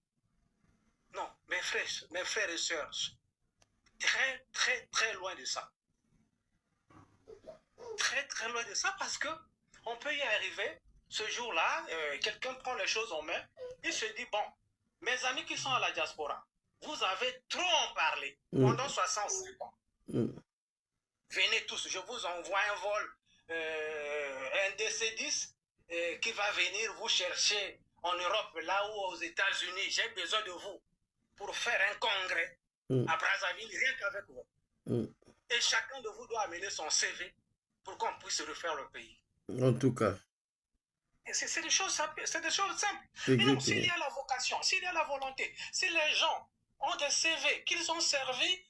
Non, mes frères et sœurs, très, très, très loin de ça. Très, très loin de ça, parce que on peut y arriver. Ce jour-là, quelqu'un prend les choses en main, il se dit, bon, mes amis qui sont à la diaspora, vous avez trop en parlé pendant 65 ans. Venez tous, je vous envoie un vol, un DC-10 qui va venir vous chercher en Europe, là où aux États-Unis, j'ai besoin de vous pour faire un congrès à Brazzaville, rien qu'avec vous. Et chacun de vous doit amener son CV pour qu'on puisse refaire le pays. En tout cas. C'est des choses simples. S'il y a la vocation, s'il y a la volonté, si les gens ont des CV, qu'ils ont servi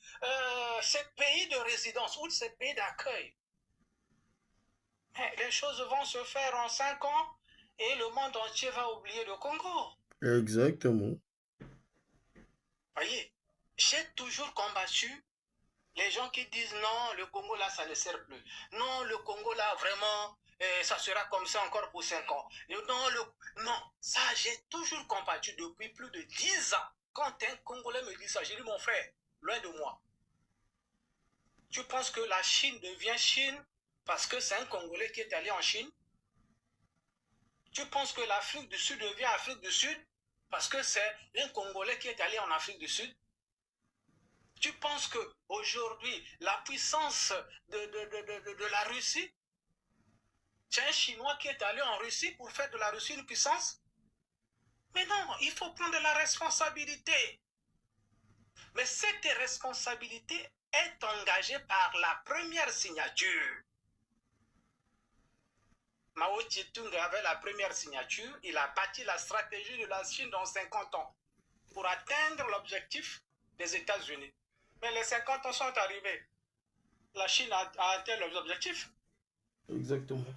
ces pays de résidence ou ces pays d'accueil, les choses vont se faire en 5 ans et le monde entier va oublier le Congo. Exactement. Voyez, j'ai toujours combattu les gens qui disent non, le Congo là, ça ne sert plus. Non, le Congo là, vraiment, ça sera comme ça encore pour 5 ans. Non, ça, j'ai toujours combattu depuis plus de 10 ans. Quand un Congolais me dit ça, j'ai dit, mon frère, loin de moi. Tu penses que la Chine devient Chine parce que c'est un Congolais qui est allé en Chine? Tu penses que l'Afrique du Sud devient Afrique du Sud parce que c'est un Congolais qui est allé en Afrique du Sud? Tu penses qu'aujourd'hui, la puissance de la Russie, c'est un Chinois qui est allé en Russie pour faire de la Russie une puissance? Mais non, il faut prendre la responsabilité. Mais cette responsabilité est engagée par la première signature. Mao Tse-tung avait la première signature, il a bâti la stratégie de la Chine dans 50 ans pour atteindre l'objectif des États-Unis. Mais les 50 ans sont arrivés. La Chine a atteint leurs objectifs. Exactement.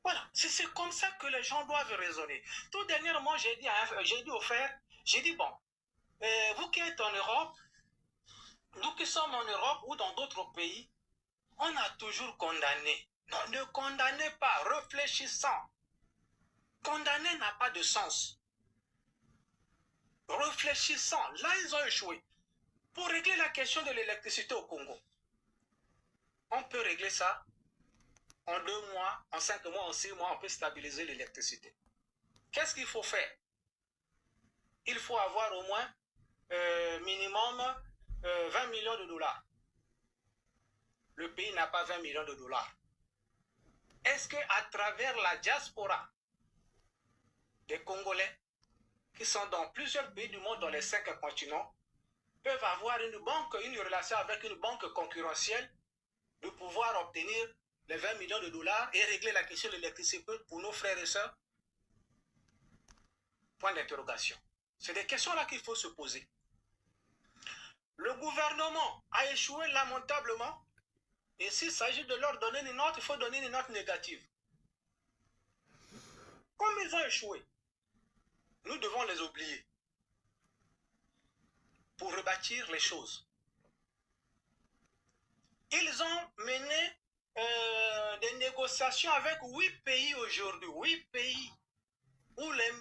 Voilà, c'est comme ça que les gens doivent raisonner. Tout dernièrement, j'ai dit aux frères, j'ai dit, bon, vous qui êtes en Europe, nous qui sommes en Europe ou dans d'autres pays, on a toujours condamné. Non, ne condamnez pas, réfléchissant. Condamner n'a pas de sens. Réfléchissant, là ils ont échoué. Pour régler la question de l'électricité au Congo, on peut régler ça en 2 mois, en 5 mois, en 6 mois, on peut stabiliser l'électricité. Qu'est-ce qu'il faut faire? Il faut avoir au moins minimum 20 millions de dollars. Le pays n'a pas 20 millions de dollars. Est-ce qu'à travers la diaspora des Congolais qui sont dans plusieurs pays du monde, dans les 5 continents, peuvent avoir une relation avec une banque concurrentielle de pouvoir obtenir les 20 millions de dollars et régler la question de l'électricité pour nos frères et sœurs? Point d'interrogation. C'est des questions là qu'il faut se poser. Le gouvernement a échoué lamentablement et s'il s'agit de leur donner une note, il faut donner une note négative. Comme ils ont échoué, nous devons les oublier pour rebâtir les choses. Ils ont mené des négociations avec 8 pays aujourd'hui, 8 pays, où les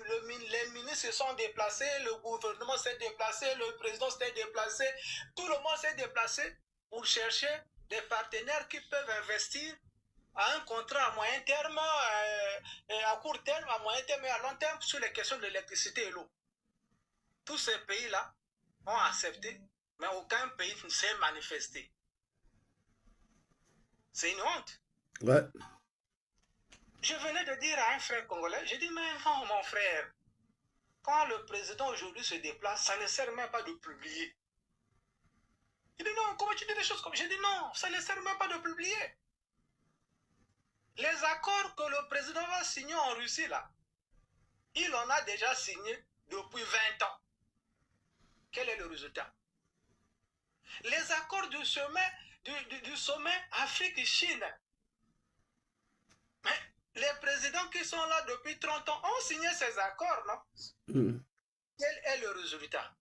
ministres se sont déplacés, le gouvernement s'est déplacé, le président s'est déplacé, tout le monde s'est déplacé pour chercher des partenaires qui peuvent investir à un contrat à moyen terme, à court terme, à moyen terme et à long terme sur les questions de l'électricité et l'eau. Tous ces pays-là ont accepté, mais aucun pays ne s'est manifesté. C'est une honte. Ouais. Je venais de dire à un frère congolais, j'ai dit, mais non, mon frère, quand le président aujourd'hui se déplace, ça ne sert même pas de publier. Il dit, non, comment tu dis des choses comme ça? J'ai dit, non, ça ne sert même pas de publier. Les accords que le président va signer en Russie, là, il en a déjà signé depuis 20 ans. Quel est le résultat? Les accords du sommet Afrique-Chine. Mais les présidents qui sont là depuis 30 ans ont signé ces accords, non? Quel est le résultat?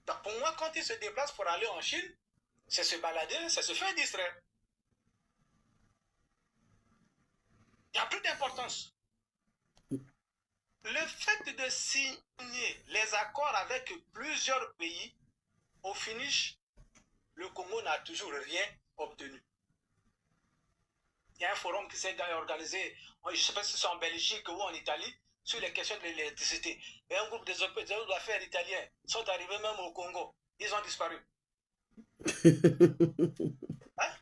Donc pour moi, quand ils se déplacent pour aller en Chine, c'est se balader, c'est se faire distraire. Il n'y a plus d'importance. Le fait de signer les accords avec plusieurs pays, au finish, le Congo n'a toujours rien obtenu. Il y a un forum qui s'est organisé, je ne sais pas si c'est en Belgique ou en Italie, sur les questions de l'électricité. Et un groupe des hommes d'affaires italiens sont arrivés même au Congo. Ils ont disparu. Hein?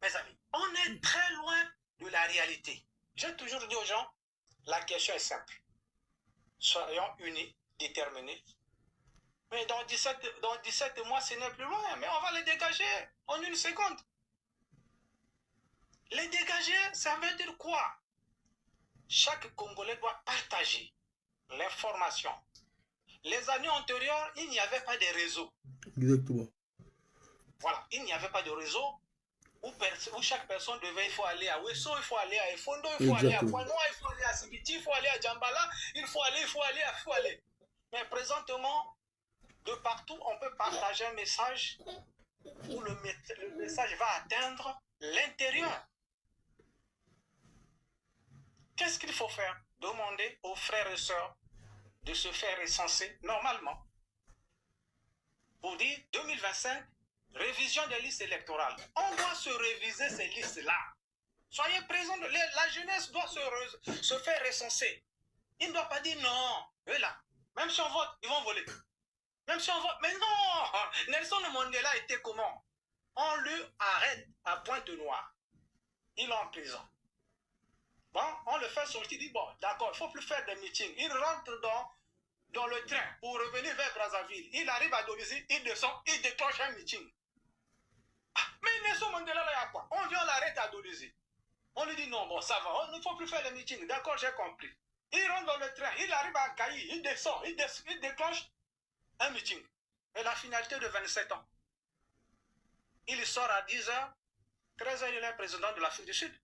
Mes amis, on est très loin de la réalité. J'ai toujours dit aux gens, la question est simple. Soyons unis, déterminés. Mais dans 17 mois, ce n'est plus loin. Mais on va les dégager en une seconde. Les dégager, ça veut dire quoi? Chaque Congolais doit partager l'information. Les années antérieures, il n'y avait pas de réseau. Exactement. Voilà, il n'y avait pas de réseau où chaque personne devait, il faut aller à Wesso, il faut aller à Efondo, il faut aller à Kwanoa, il faut aller à Sibiti, il faut aller à Djambala, il faut aller. Mais présentement, de partout, on peut partager un message où le message va atteindre l'intérieur. Qu'est-ce qu'il faut faire? Demander aux frères et sœurs de se faire recenser normalement. Pour dire 2025, révision des listes électorales. On doit se réviser ces listes-là. Soyez présents, la jeunesse doit se faire recenser. Il ne doit pas dire non. Eux là, même si on vote, ils vont voler. Même si on vote, mais non! Nelson Mandela était comment? On le arrête à Pointe-Noire. Il est en prison. Bon, on le fait sortir, il dit, bon, d'accord, il ne faut plus faire des meetings. Il rentre dans le train pour revenir vers Brazzaville. Il arrive à Dolisie, il descend, il déclenche un meeting. Ah, mais Nelson Mandela, là, il y a quoi? On vient l'arrêter à Dolisie. On lui dit, non, bon, ça va, il ne faut plus faire les meetings. D'accord, j'ai compris. Il rentre dans le train, il arrive à Kayi, il descend, il déclenche un meeting. Et la finalité de 27 ans. Il sort à 10h, 13h, il est président de l'Afrique du Sud.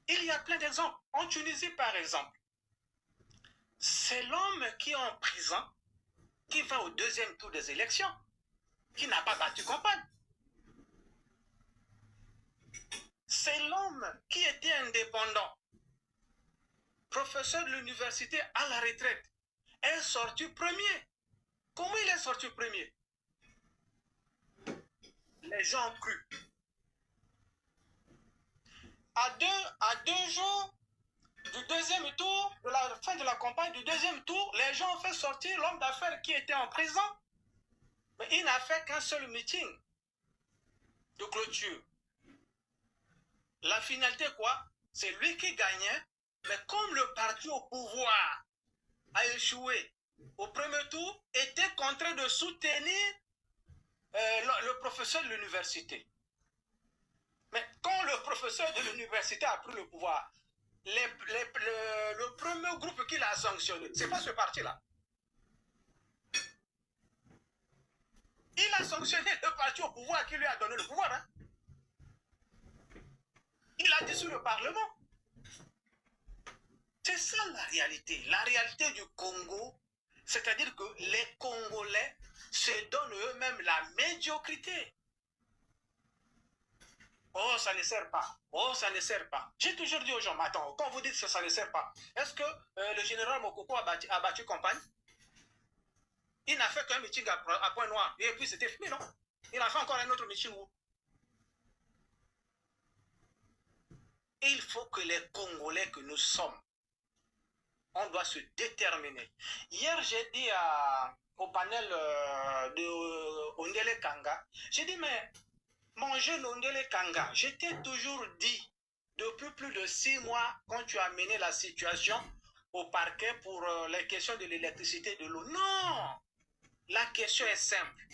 Il y a plein d'exemples. En Tunisie, par exemple, c'est l'homme qui est en prison, qui va au deuxième tour des élections, qui n'a pas battu campagne. C'est l'homme qui était indépendant, professeur de l'université à la retraite, est sorti premier. Comment il est sorti premier? Les gens ont cru. À deux jours du deuxième tour, de la fin de la campagne du deuxième tour, les gens ont fait sortir l'homme d'affaires qui était en prison. Mais il n'a fait qu'un seul meeting de clôture. La finalité, quoi? C'est lui qui gagnait, mais comme le parti au pouvoir a échoué au premier tour, était contraint de soutenir le professeur de l'université. Mais quand le professeur de l'université a pris le pouvoir, le premier groupe qu'il a sanctionné, c'est pas ce parti-là. Il a sanctionné le parti au pouvoir qui lui a donné le pouvoir. Hein? Il a dissous le Parlement. C'est ça la réalité. La réalité du Congo, c'est-à-dire que les Congolais se donnent eux-mêmes la médiocrité. Oh, ça ne sert pas. Oh, ça ne sert pas. J'ai toujours dit aux gens, attends, quand vous dites que ça ne sert pas, est-ce que le général Mokoko a battu campagne? Il n'a fait qu'un meeting à Point-Noir. Et puis c'était fini, non? Il a fait encore un autre meeting où? Il faut que les Congolais que nous sommes, on doit se déterminer. Hier, j'ai dit au panel de Ondele Kanga, j'ai dit, mais mon jeune Ondele Kanga, je t'ai toujours dit, depuis plus de 6 mois, quand tu as mené la situation au parquet pour les questions de l'électricité et de l'eau. Non! La question est simple.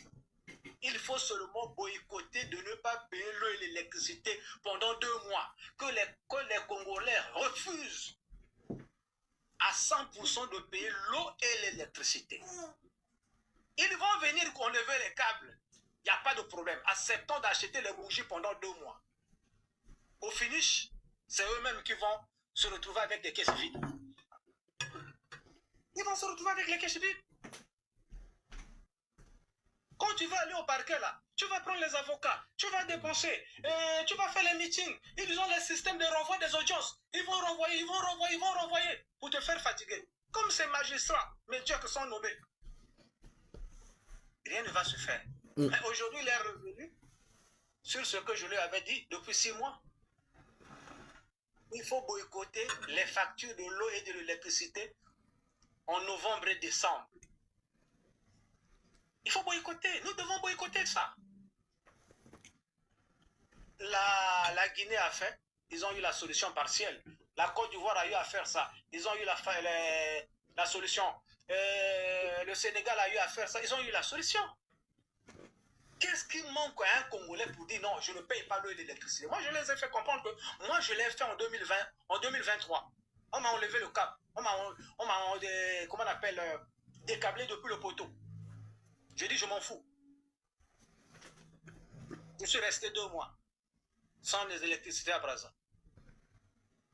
Il faut seulement boycotter de ne pas payer l'eau et l'électricité pendant 2 mois. Que les Congolais refusent à 100% de payer l'eau et l'électricité. Ils vont venir enlever les câbles. Il n'y a pas de problème. Acceptons d'acheter les bougies pendant 2 mois. Au finish, c'est eux-mêmes qui vont se retrouver avec des caisses vides. Ils vont se retrouver avec les caisses vides. Quand tu vas aller au parquet là, tu vas prendre les avocats, tu vas dépenser, tu vas faire les meetings. Ils ont les systèmes de renvoi des audiences. Ils vont renvoyer pour te faire fatiguer. Comme ces magistrats médiocres sont nommés. Rien ne va se faire. Mais aujourd'hui, il est revenu sur ce que je lui avais dit depuis 6 mois. Il faut boycotter les factures de l'eau et de l'électricité en novembre et décembre. Il faut boycotter. Nous devons boycotter ça. La Guinée a fait. Ils ont eu la solution partielle. La Côte d'Ivoire a eu à faire ça. Ils ont eu la solution. Le Sénégal a eu à faire ça. Ils ont eu la solution. Qu'est-ce qui manque à un Congolais pour dire non, je ne paye pas l'eau et l'électricité? Moi, je les ai fait comprendre que moi, je l'ai fait en 2020, en 2023. On m'a enlevé le câble. On m'a comment on appelle, décablé depuis le poteau. Je dis, je m'en fous. Je suis resté 2 mois sans les électricités à Brazza.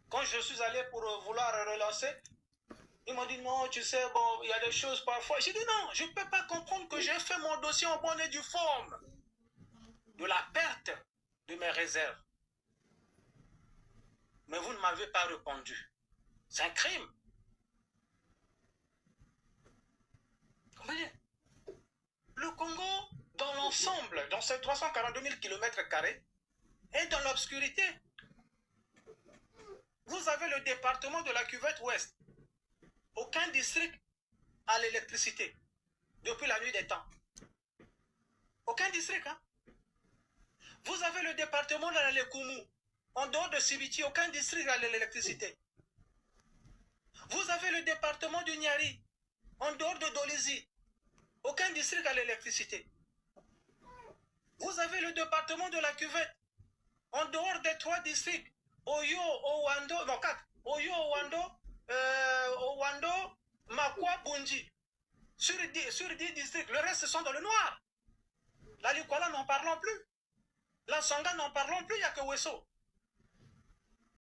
Quand je suis allé pour vouloir relancer, ils m'ont dit non, tu sais, bon, il y a des choses parfois. J'ai dit non, je ne peux pas comprendre que j'ai fait mon dossier en bonne et due forme de la perte de mes réserves. Mais vous ne m'avez pas répondu. C'est un crime. Comprenez? Le Congo, dans l'ensemble, dans ces 342 000 km², est dans l'obscurité. Vous avez le département de la cuvette ouest. Aucun district à l'électricité depuis la nuit des temps. Aucun district. Hein? Vous avez le département de la Lekumu. En dehors de Sibiti, aucun district à l'électricité. Vous avez le département du Nyari. En dehors de Dolizi. Aucun district à l'électricité. Vous avez le département de la cuvette. En dehors des 3 districts. Oyo, Owando, non 4. Oyo, Owando, Makwa, Bunji. Sur 10 districts, le reste sont dans le noir. La Likwala n'en parlons plus. La Sanga n'en parlons plus, il n'y a que Wesso.